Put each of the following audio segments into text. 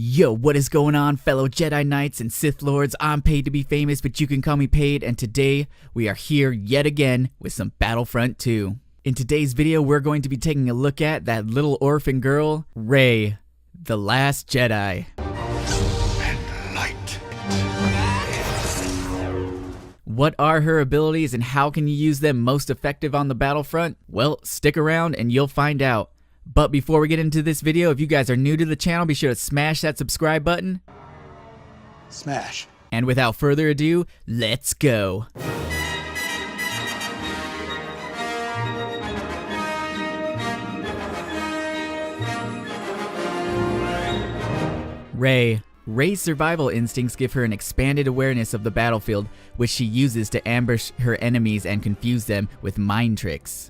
Yo, what is going on, fellow Jedi Knights and Sith Lords? I'm paid to be famous, but you can call me paid, and today we are here yet again with some Battlefront 2. In today's video, we're going to be taking a look at that little orphan girl, REY, the Last Jedi. And light. What are her abilities and how can you use them most effective on the battlefront? Well, stick around and you'll find out. But before we get into this video, if you guys are new to the channel, be sure to smash that subscribe button. Smash. And without further ado, let's go. REY. REY's survival instincts give her an expanded awareness of the battlefield, which she uses to ambush her enemies and confuse them with mind tricks.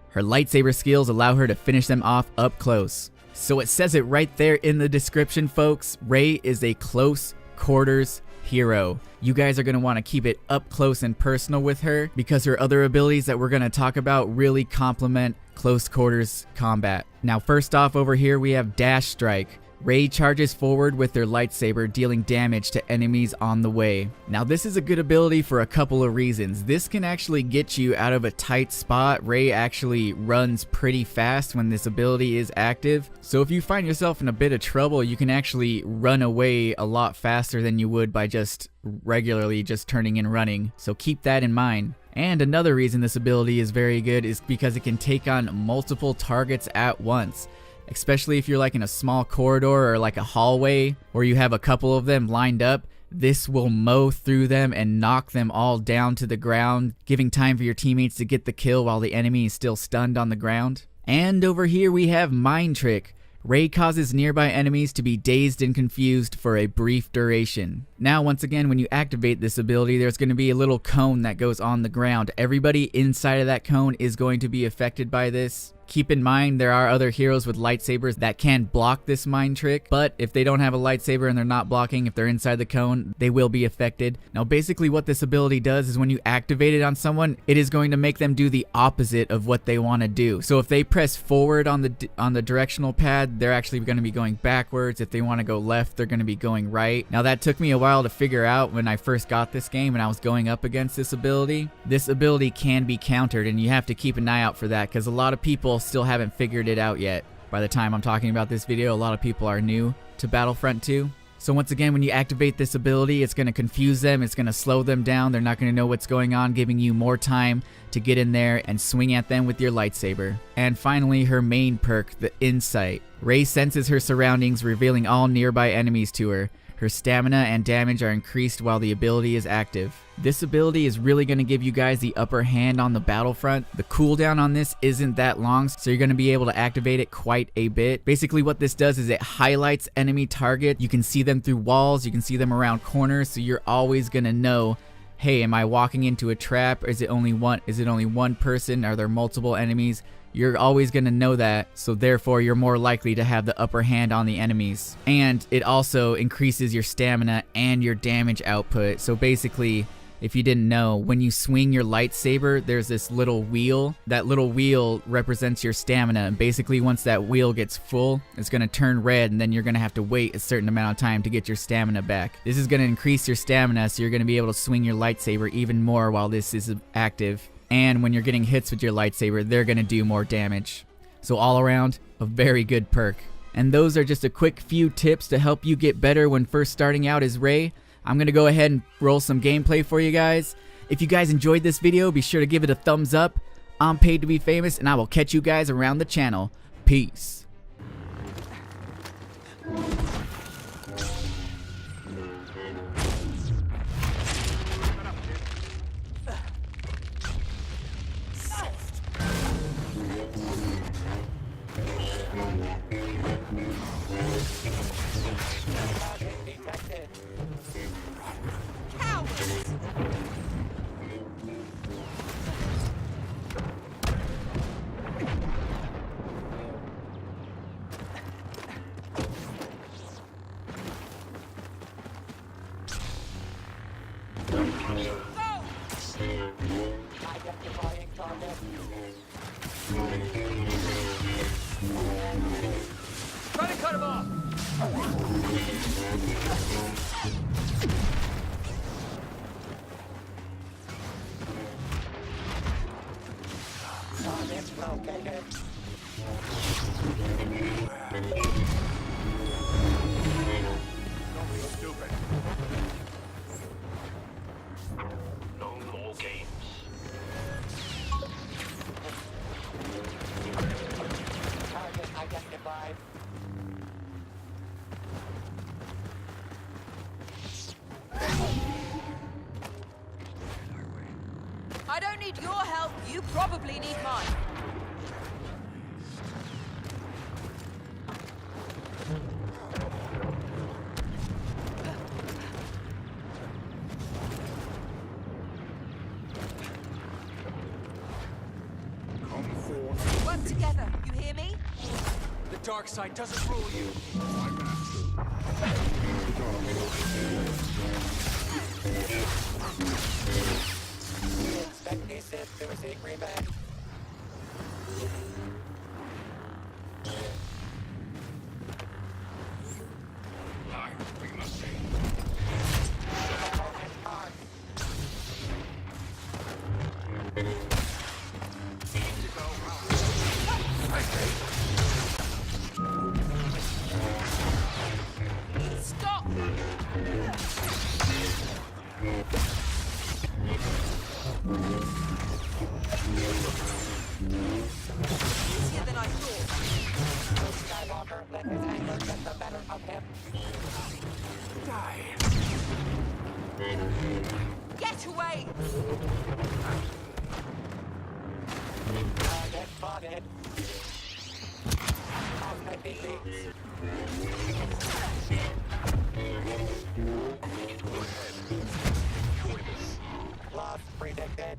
Her lightsaber skills allow her to finish them off up close. So it says it right there in the description, folks. REY is a close quarters hero. You guys are going to want to keep it up close and personal with her because her other abilities that we're going to talk about really complement close quarters combat. Now first off, over here we have Dash Strike. REY charges forward with their lightsaber, dealing damage to enemies on the way. Now this is a good ability for a couple of reasons. This can actually get you out of a tight spot. REY actually runs pretty fast when this ability is active. So if you find yourself in a bit of trouble, you can actually run away a lot faster than you would by just regularly just turning and running. So keep that in mind. And another reason this ability is very good is because it can take on multiple targets at once. Especially if you're like in a small corridor or like a hallway where you have a couple of them lined up, this will mow through them and knock them all down to the ground, giving time for your teammates to get the kill while the enemy is still stunned on the ground. And over here we have Mind Trick. REY causes nearby enemies to be dazed and confused for a brief duration. Now once again, when you activate this ability, there's going to be a little cone that goes on the ground. Everybody inside of that cone is going to be affected by this. Keep in mind there are other heroes with lightsabers that can block this mind trick, but if they don't have a lightsaber and they're not blocking, if they're inside the cone, they will be affected. Now basically what this ability does is when you activate it on someone, it is going to make them do the opposite of what they want to do. So if they press forward on the directional pad, they're actually going to be going backwards. If they want to go left, they're going to be going right. Now that took me a while to figure out when I first got this game and I was going up against this ability. This ability can be countered and you have to keep an eye out for that because a lot of people still haven't figured it out yet. By the time I'm talking about this video, a lot of people are new to Battlefront 2. So once again, when you activate this ability, it's going to confuse them, it's going to slow them down, they're not going to know what's going on, giving you more time to get in there and swing at them with your lightsaber. And finally, her main perk, the Insight. REY senses her surroundings, revealing all nearby enemies to her. Her stamina and damage are increased while the ability is active. This ability is really going to give you guys the upper hand on the battlefront. The cooldown on this isn't that long, so you're going to be able to activate it quite a bit. Basically what this does is it highlights enemy target. You can see them through walls, you can see them around corners, so you're always going to know, hey, am I walking into a trap? Is it only one person? Are there multiple enemies? You're always going to know that, so therefore you're more likely to have the upper hand on the enemies. And it also increases your stamina and your damage output. So basically, if you didn't know, when you swing your lightsaber, there's this little wheel. That little wheel represents your stamina, and basically once that wheel gets full, it's going to turn red, and then you're going to have to wait a certain amount of time to get your stamina back. This is going to increase your stamina, so you're going to be able to swing your lightsaber even more while this is active. And when you're getting hits with your lightsaber, they're going to do more damage. So all around, a very good perk. And those are just a quick few tips to help you get better when first starting out as REY. I'm going to go ahead and roll some gameplay for you guys. If you guys enjoyed this video, be sure to give it a thumbs up. I'm paid to be famous, and I will catch you guys around the channel. Peace. Try to cut him off! Target located. Don't be stupid. No more games. Target identified. I don't need your help. You probably need mine. Come forth. Work together. You hear me? The dark side doesn't rule you. My master. Expect this to seek revenge. I bring the same. Opponent armed. Stop! Easier than I thought. Skywalker let his anger get the better of him. Die. Get away! Target spotted. Cosmic elite. Loss predicted.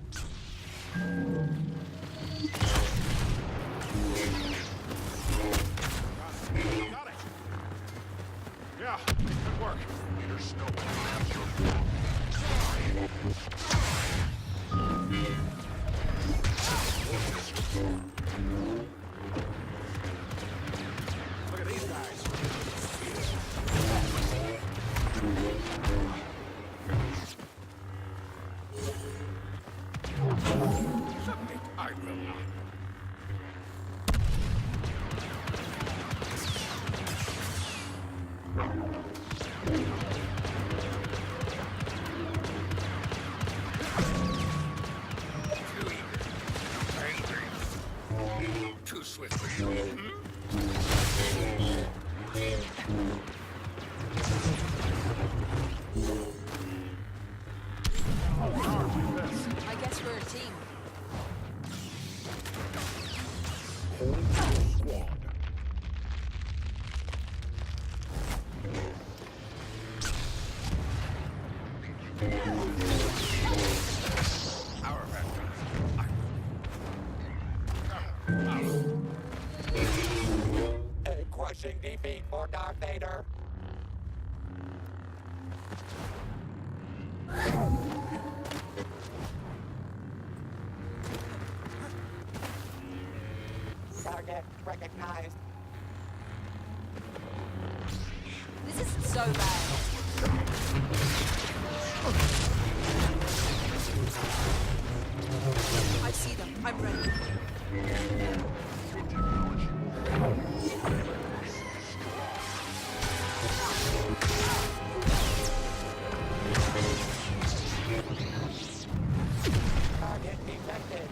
Got it. Yeah, good work. There's no Look at these guys. Submit, I will not. Too eager. Angry. Too swiftly. I guess we're a team. Squad. Our factor. A crushing defeat for Darth Vader. Target recognized. This isn't so bad. I see them. I'm ready. Target detected.